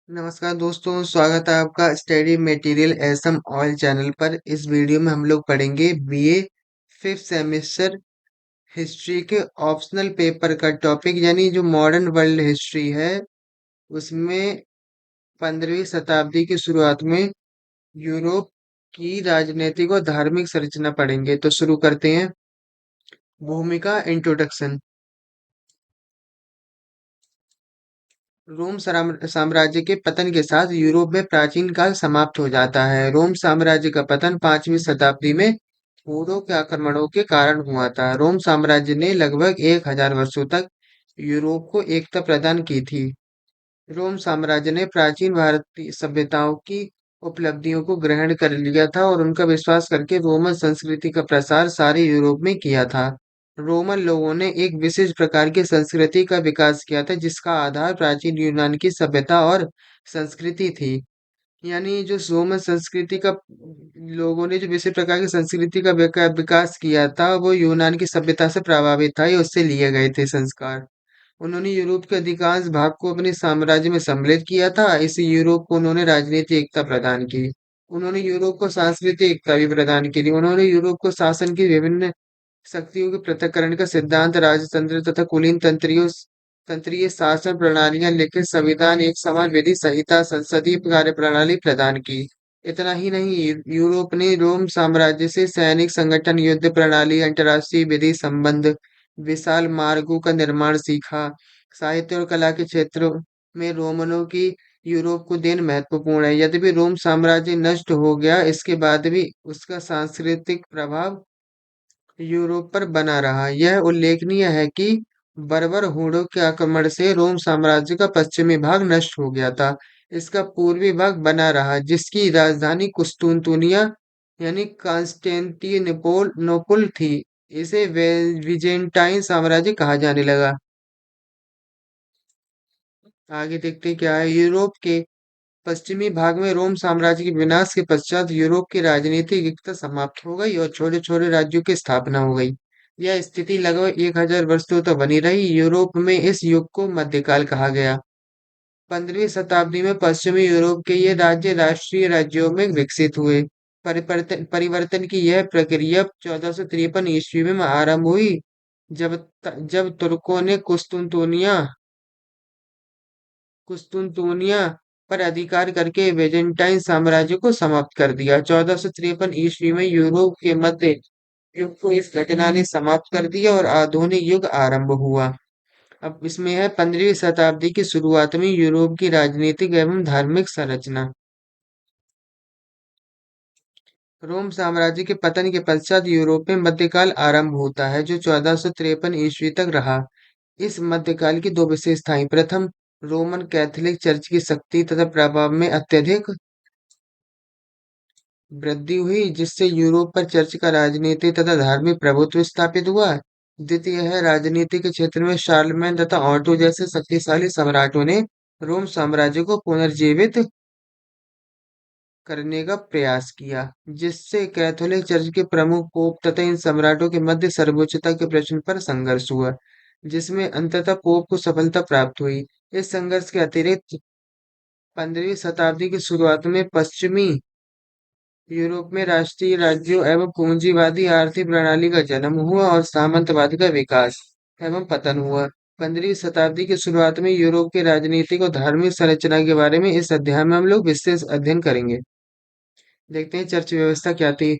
नमस्कार दोस्तों, स्वागत है आपका study material SM oil channel पर। इस वीडियो में हम लोग पढ़ेंगे बीए फिफ्थ सेमेस्टर हिस्ट्री के ऑप्शनल पेपर का टॉपिक, यानी जो मॉडर्न वर्ल्ड हिस्ट्री है उसमें 15वीं शताब्दी की शुरुआत में यूरोप की राजनीतिक और धार्मिक संरचना पढ़ेंगे। तो शुरू करते हैं। भूमिका इंट्रोडक्शन। रोम साम्राज्य के पतन के साथ यूरोप में प्राचीन काल समाप्त हो जाता है। रोम साम्राज्य का पतन 5वीं शताब्दी में हूणों के आक्रमणों के कारण हुआ था। रोम साम्राज्य ने लगभग 1000 वर्षों तक यूरोप को एकता प्रदान की थी। रोम साम्राज्य ने प्राचीन भारतीय सभ्यताओं की उपलब्धियों को ग्रहण कर लिया था और उनका विश्वास करके रोमन संस्कृति का प्रसार सारे यूरोप में किया था। रोमन लोगों ने एक विशेष प्रकार की संस्कृति का विकास किया था जिसका आधार प्राचीन यूनान की सभ्यता और संस्कृति थी। यानी जो रोमन संस्कृति का लोगों ने जो विशेष प्रकार की संस्कृति का विकास किया था वो यूनान की सभ्यता से प्रभावित था, ये उससे लिए गए थे संस्कार। उन्होंने यूरोप के अधिकांश भाग को अपने साम्राज्य में सम्मिलित किया था। इस यूरोप को उन्होंने राजनीतिक एकता प्रदान की। उन्होंने यूरोप को सांस्कृतिक एकता भी प्रदान की थी। उन्होंने यूरोप को शासन की विभिन्न शक्तियों के पृथक्करण का सिद्धांत, राजतंत्र तथा कुलीन तंत्रियों तंत्रीय शासन प्रणालियां, लिखित संविधान, एक समान विधि संहिता, संसदीय कार्य प्रणाली प्रदान की। इतना ही नहीं, यूरोप ने रोम साम्राज्य से सैनिक संगठन, युद्ध प्रणाली, अंतर्राष्ट्रीय विधि संबंध, विशाल मार्गों का निर्माण सीखा। साहित्य और कला के क्षेत्रों में रोमनों की यूरोप को देन महत्वपूर्ण है। यद्यपि रोम साम्राज्य नष्ट हो गया, इसके बाद भी उसका सांस्कृतिक प्रभाव यूरोप पर बना रहा। यह उल्लेखनीय है कि बर्बर हूणों के आक्रमण से रोम साम्राज्य का पश्चिमी भाग नष्ट हो गया था। इसका पूर्वी भाग बना रहा, जिसकी राजधानी कुस्तुनतुनिया यानी कांस्टेंटिनोपल नोपल थी। इसे विजेंटाइन साम्राज्य कहा जाने लगा। आगे देखते हैं क्या है। यूरोप के पश्चिमी भाग में रोम साम्राज्य के विनाश के पश्चात यूरोप की राजनीतिक एकता समाप्त हो गई और छोटे छोटे राज्यों की स्थापना हो गई। यह स्थिति लगभग 1000 वर्षों तक बनी रही। यूरोप में इस युग को मध्यकाल कहा गया। 15वीं शताब्दी में पश्चिमी यूरोप के ये राज्य राष्ट्रीय राज्यों में विकसित हुए। परिवर्तन परिवर्तन की यह प्रक्रिया 1453 ईस्वी में आरंभ हुई, जब तुर्कों ने कुस्तुनतुनिया पर अधिकार करके बीजेंटाइन साम्राज्य को समाप्त कर दिया। 1453 ईस्वी में यूरोप के मध्य युग को इस घटना ने समाप्त कर दिया और आधुनिक युग आरंभ हुआ। अब इसमें है 15वीं शताब्दी की शुरुआत में यूरोप की राजनीतिक एवं धार्मिक संरचना। रोम साम्राज्य के पतन के पश्चात यूरोप में मध्यकाल आरंभ होता है, जो 1453 ईस्वी तक रहा। इस मध्यकाल की दो विशेषताएं। प्रथम, रोमन कैथोलिक चर्च की शक्ति तथा प्रभाव में अत्यधिक वृद्धि हुई, जिससे यूरोप पर चर्च का राजनीतिक तथा धार्मिक प्रभुत्व स्थापित हुआ। द्वितीय है, राजनीति के क्षेत्र में शार्लमेन तथा ऑटो जैसे शक्तिशाली सम्राटों ने रोम साम्राज्य को पुनर्जीवित करने का प्रयास किया, जिससे कैथोलिक चर्च के प्रमुख पोप तथा इन सम्राटों के मध्य सर्वोच्चता के प्रश्न पर संघर्ष हुआ, जिसमें अंततः पोप को सफलता प्राप्त हुई। इस संघर्ष के अतिरिक्त 15वीं शताब्दी की शुरुआत में पश्चिमी यूरोप में राष्ट्रीय राज्यों एवं पूंजीवादी आर्थिक प्रणाली का जन्म हुआ और सामंतवाद का विकास एवं पतन हुआ। 15वीं शताब्दी की शुरुआत में यूरोप के राजनीतिक और धार्मिक संरचना के बारे में इस अध्याय में हम लोग विशेष अध्ययन करेंगे। देखते हैं चर्च व्यवस्था क्या थी।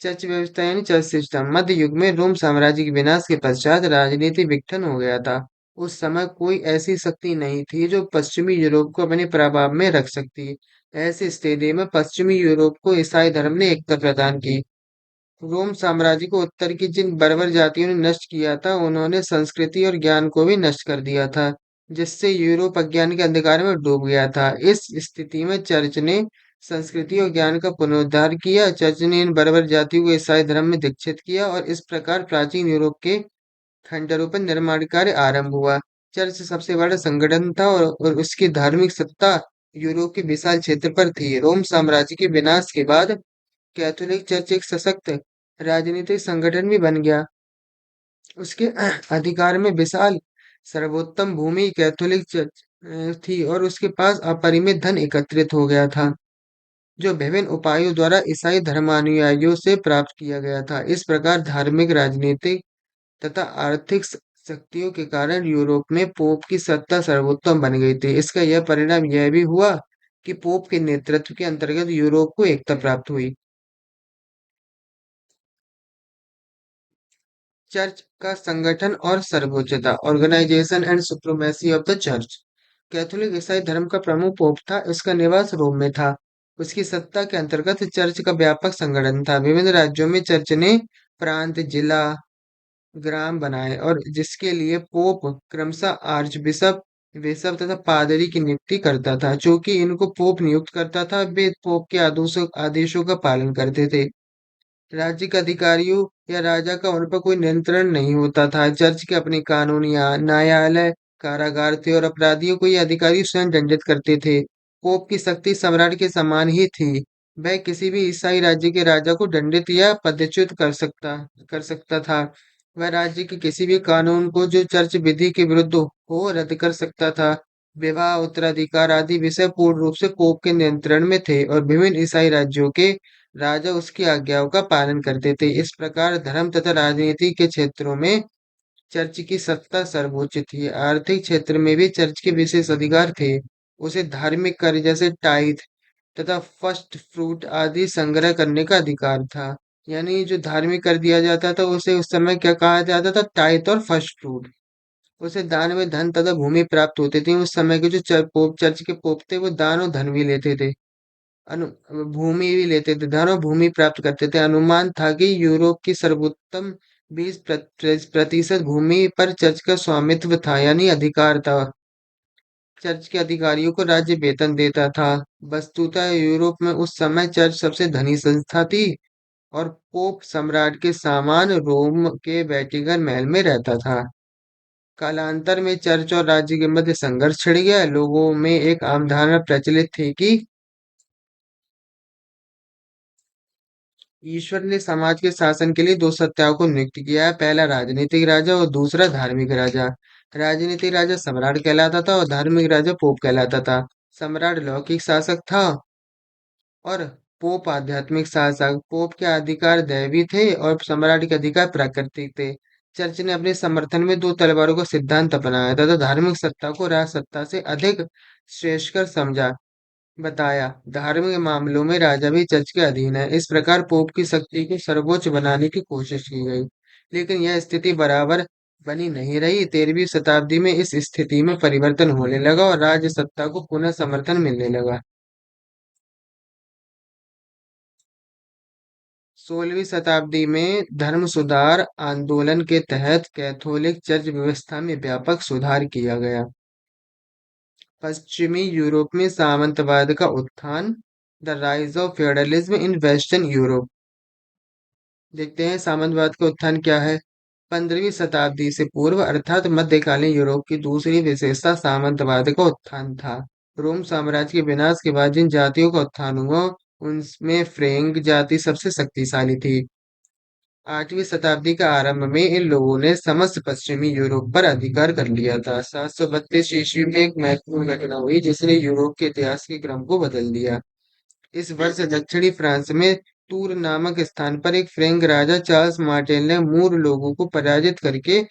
चर्च व्यवस्था यानी चर्च सिस्टम। मध्य युग में रोम साम्राज्य के विनाश के पश्चात राजनीति विघटन हो गया था। उस समय कोई ऐसी शक्ति नहीं थी जो पश्चिमी यूरोप को अपने प्रभाव में रख सकती। ऐसी स्थिति में पश्चिमी यूरोप को ईसाई धर्म ने एकता प्रदान की। रोम साम्राज्य को उत्तर की जिन बर्बर जातियों ने नष्ट किया था, उन्होंने संस्कृति और ज्ञान को भी नष्ट कर दिया था, जिससे यूरोप अज्ञान के अंधकार में डूब गया था। इस स्थिति में चर्च ने संस्कृति और ज्ञान का पुनरुद्धार किया। चर्च ने इन बर्बर जातियों को ईसाई धर्म में दीक्षित किया और इस प्रकार प्राचीन यूरोप के खंडरों पर निर्माण कार्य आरंभ हुआ। चर्च सबसे बड़ा संगठन था और उसकी धार्मिक सत्ता यूरोप के विशाल क्षेत्र पर थी। रोम साम्राज्य के विनाश के बाद कैथोलिक चर्च एक सशक्त राजनीतिक संगठन भी बन गया। उसके अधिकार में विशाल सर्वोत्तम भूमि कैथोलिक चर्च थी और उसके पास अपरिमित धन एकत्रित हो गया था, जो विभिन्न उपायों द्वारा ईसाई धर्मानुयायियों से प्राप्त किया गया था। इस प्रकार धार्मिक, राजनीतिक तथा आर्थिक शक्तियों के कारण यूरोप में पोप की सत्ता सर्वोत्तम बन गई थी। इसका यह परिणाम यह भी हुआ कि पोप के नेतृत्व के अंतर्गत यूरोप को एकता प्राप्त हुई। चर्च का संगठन और सर्वोच्चता, organisation and supremacy of the church. Catholic ईसाई धर्म का प्रमुख पोप था। उसका निवास रोम में था। उसकी सत्ता के अंतर्गत चर्च का व्यापक संगठन था। विभिन्न राज्यों में चर्च ने प्रांत, जिला, ग्राम बनाए और जिसके लिए पोप क्रमशः आर्च बिशप, बिशप तथा पादरी की नियुक्ति करता था। चूंकि इनको पोप नियुक्त करता था, वे पोप के आदेशों आदेशों का पालन करते थे। राज्य के अधिकारियों या राजा का उन पर कोई नियंत्रण नहीं होता था। चर्च के अपने कानून या न्यायालय, कारागार थे और अपराधियों को ये अधिकारी स्वयं दंडित करते थे। पोप की शक्ति सम्राट के समान ही थी। वह किसी भी ईसाई राज्य के राजा को दंडित या पदच्युत कर सकता था। वह राज्य के किसी भी कानून को जो चर्च विधि के विरुद्ध हो रद्द कर सकता था। विवाह, उत्तराधिकार आदि विषय पूर्ण रूप से पोप के नियंत्रण में थे और विभिन्न ईसाई राज्यों के राजा उसकी आज्ञाओं का पालन करते थे। इस प्रकार धर्म तथा राजनीति के क्षेत्रों में चर्च की सत्ता सर्वोच्च थी। आर्थिक क्षेत्र में भी चर्च के विशेष अधिकार थे। उसे धार्मिक कर जैसे टाइथ तथा फर्स्ट फ्रूट आदि संग्रह करने का अधिकार था। यानी जो धार्मिक कर दिया जाता था उसे उस समय क्या कहा जाता था? टाइथ और फर्स्ट फ्रूट। उसे दान में धन तथा भूमि प्राप्त होती थी। उस समय के जो चर्च के पोप थे वो दान और धन भी लेते थे। अनु भूमि भी लेते थे, धन और भूमि प्राप्त करते थे। अनुमान था कि यूरोप की सर्वोत्तम 20% भूमि पर चर्च का स्वामित्व था, यानी अधिकार था। चर्च के अधिकारियों को राज्य वेतन देता था। वस्तुतः यूरोप में उस समय चर्च सबसे धनी संस्था थी और पोप सम्राट के सामान रोम के वेटिकन महल में रहता था। कालांतर में चर्च और राज्य के मध्य संघर्ष छिड़ गया। लोगों में एक आम धारणा प्रचलित थी कि ईश्वर ने समाज के शासन के लिए दो सत्ताओं को नियुक्त किया है, पहला राजनीतिक राजा और दूसरा धार्मिक राजा। राजनीतिक राजा सम्राट कहलाता था और धार्मिक राजा पोप कहलाता था। सम्राट लौकिक शासक था और पोप आध्यात्मिक शासक। पोप के अधिकार दैवी थे और सम्राट के अधिकार प्राकृतिक थे। चर्च ने अपने समर्थन में दो तलवारों का सिद्धांत अपनाया तथा धार्मिक सत्ता को राज सत्ता से अधिक श्रेष्ठकर समझा। बताया, धार्मिक मामलों में राजा भी चर्च के अधीन है। इस प्रकार पोप की शक्ति को सर्वोच्च बनाने की कोशिश की गई, लेकिन यह स्थिति बराबर बनी नहीं रही। 13वीं शताब्दी में इस स्थिति में परिवर्तन होने लगा और राज्य सत्ता को पुनः समर्थन मिलने लगा। 16वीं शताब्दी में धर्म सुधार आंदोलन के तहत कैथोलिक चर्च व्यवस्था में व्यापक सुधार किया गया। पश्चिमी यूरोप में सामंतवाद का उत्थान, the rise of feudalism in western Europe. देखते हैं सामंतवाद का उत्थान क्या है। 15वीं शताब्दी से पूर्व अर्थात मध्यकालीन यूरोप की दूसरी विशेषता सामंतवाद का उत्थान था। रोम साम्राज्य के विनाश के बाद जिन जातियों का उत्थान हुआ उनमें फ्रेंक जाति सबसे शक्तिशाली थी। 8वीं शताब्दी के आरंभ में इन लोगों ने समस्त पश्चिमी यूरोप पर अधिकार कर लिया था। 732 ईस्वी में एक महत्वपूर्ण घटना हुई जिसने यूरोप के इतिहास के क्रम को बदल दिया। इस वर्ष दक्षिणी फ्रांस में टूर नामक स्थान पर एक फ्रेंक राजा चार्ल्स मार्टेल ने मूर लोगों को पराजित करके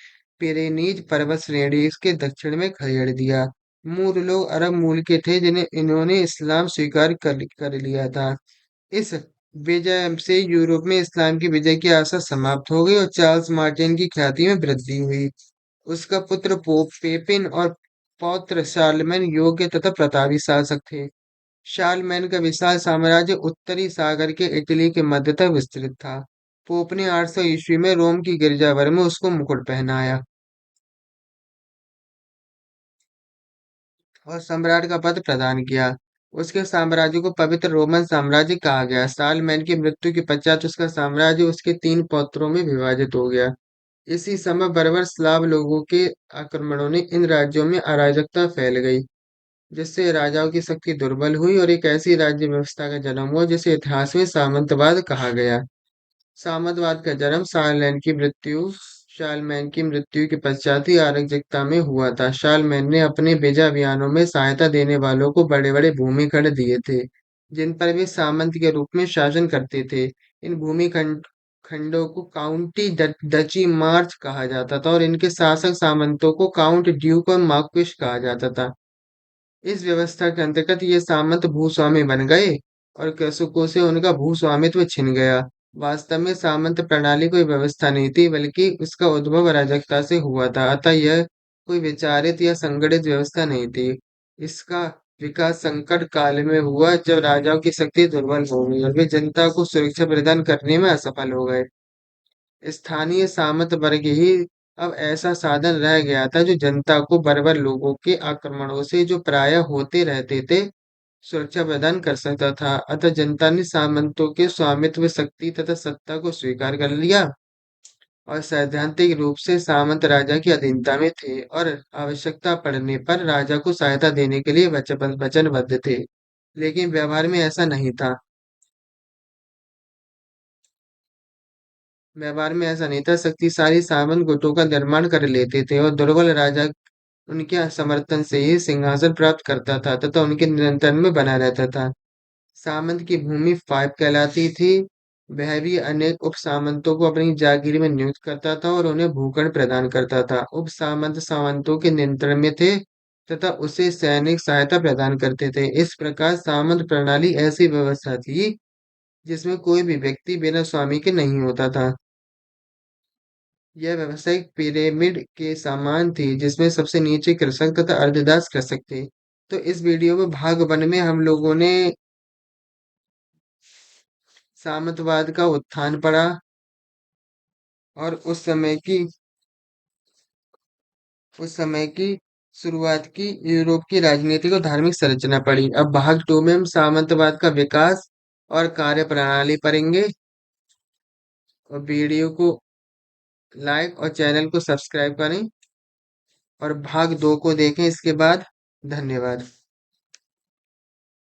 पिरेनीज पर्वत श्रेणी के दक्षिण में खदेड़ दिया। मूर लोग अरब मूल के थे जिन्हें इन्होंने इस्लाम स्वीकार कर लिया था। इस विजय से यूरोप में इस्लाम की विजय की आशा समाप्त हो गई और चार्ल्स मार्टिन की ख्याति में वृद्धि हुई। उसका पुत्र पोप पेपिन और पौत्र शार्लमेन योग्य तथा प्रतापी शासक थे। शार्लमेन का विशाल साम्राज्य उत्तरी सागर के इटली के मध्य तक विस्तृत था। पोप ने 800 ईस्वी में रोम की गिरजावर में उसको मुकुट पहनाया और सम्राट का पद प्रदान किया। उसके साम्राज्य को पवित्र रोमन साम्राज्य कहा गया। सालमैन की मृत्यु के पश्चात उसका साम्राज्य उसके 3 पौत्रों में विभाजित हो गया। इसी समय बर्बर स्लाव लोगों के आक्रमणों ने इन राज्यों में अराजकता फैल गई, जिससे राजाओं की शक्ति दुर्बल हुई और एक ऐसी राज्य व्यवस्था का जन्म हुआ जिसे इतिहास में सामंतवाद कहा गया। सामंतवाद का जन्म, सालमैन की मृत्यु, शालमैन की मृत्यु के पश्चात ही अराजकता में हुआ था। शालमैन ने अपने विजय अभियानों में सहायता देने वालों को बड़े-बड़े भूमिखंड दिए थे, जिन पर वे सामंत के रूप में शासन करते थे। इन खंडों को काउंटी डची मार्च कहा जाता था और इनके शासक सामंतों को काउंट ड्यूक और मार्क्विस कहा जाता था। इस व्यवस्था के अंतर्गत ये सामंत भूस्वामी बन गए और कृषकों से उनका भूस्वामित्व छिन गया। वास्तव में सामंत प्रणाली कोई व्यवस्था नहीं थी, बल्कि उसका उद्भव अराजकता से हुआ था। अतः यह कोई विचारित या संगठित व्यवस्था नहीं थी। इसका विकास संकट काल में हुआ, जब राजाओं की शक्ति दुर्बल हो गई और वे जनता को सुरक्षा प्रदान करने में असफल हो गए। स्थानीय सामंत वर्ग ही अब ऐसा साधन रह गया था जो जनता को बर्बर लोगों के आक्रमणों से, जो प्रायः होते रहते थे, सुरक्षा प्रदान कर सकता था। अतः जनता ने सामंतों के स्वामित्व, शक्ति तथा सत्ता को स्वीकार कर लिया और सैद्धांतिक रूप से सामंत राजा की अधीनता में थे और आवश्यकता पड़ने पर राजा को सहायता देने के लिए वचनबद्ध थे। लेकिन व्यवहार में ऐसा नहीं था। व्यवहार में ऐसा नहीं था। शक्तिशाली सामंत गुटों का निर्माण कर लेते थे और दुर्बल राजा उनके समर्थन से ही सिंहासन प्राप्त करता था तथा उनके नियंत्रण में बना रहता था। सामंत की भूमि फाइव कहलाती थी। वह भी अनेक उप सामंतों को अपनी जागीर में नियुक्त करता था और उन्हें भूखंड प्रदान करता था। उप सामंत सामंतों के नियंत्रण में थे तथा उसे सैनिक सहायता प्रदान करते थे। इस प्रकार सामंत प्रणाली ऐसी व्यवस्था थी जिसमें कोई भी व्यक्ति बिना स्वामी के नहीं होता था। यह व्यावसायिक पिरामिड के समान थी, जिसमें सबसे नीचे कृषक तथा अर्धदास कृषक थे। तो इस वीडियो में भाग वन में हम लोगों ने सामंतवाद का उत्थान पढ़ा और उस समय की शुरुआत की यूरोप की राजनीतिक और धार्मिक संरचना पढ़ी। अब भाग टू में हम सामंतवाद का विकास और कार्यप्रणाली पढ़ेंगे। और वीडियो को लाइक और चैनल को सब्सक्राइब करें और भाग दो को देखें इसके बाद। धन्यवाद।